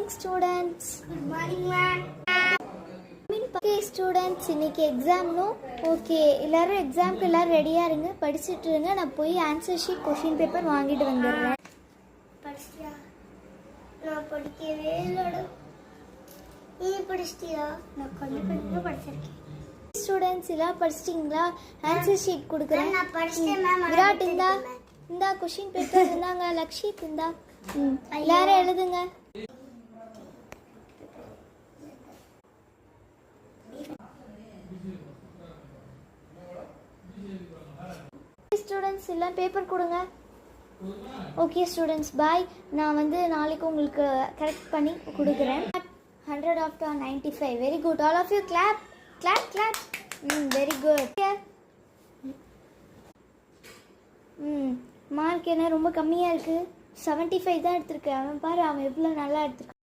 students. Good morning, ma'am. Okay students, இன்னைக்கு எக்ஸாம்னோ okay எல்லாரும் எக்ஸாம்க்கு எல்லாரும் ரெடியா இருங்க, படிச்சிட்டு இருங்க. நான் போய் ஆன்சர் ஷீட் கொஸ்டின் பேப்பர் வாங்கிட்டு வந்துடுறேன். படிச்சியா? நான் படிக்கவே இல்லடா. நீ படிச்சிட்டியா? நான் கண்டிப்பா படிச்சிருக்கேன். ஸ்டூடெண்ட்ஸ் எல்லாம் படிச்சிட்டீங்களா? ஆன்சர் ஷீட் கொடுக்குறேன். நான் படிச்சிட்டேன் மேம். விராட் இந்தா கொஸ்டின் பேப்பர் இருந்தாங்க. லக்ஷித் இந்தா. எல்லாரும் எழுதுங்க. ஸ்டூடெண்ட்ஸ் எல்லாம் பேப்பர் கொடுங்க. ஓகே ஸ்டூடெண்ட்ஸ் பாய். நான் வந்து நாளைக்கு உங்களுக்கு கரெக்ட் பண்ணி கொடுக்குறேன். 100 out of 95. Very good. All of you clap clap clap. Very good. Mark என்ன ரொம்ப கம்மியாக இருக்குது? 75 தான் எடுத்திருக்கேன். அவன் பாரு, அவன் எவ்வளோ நல்லா எடுத்திருக்கான்.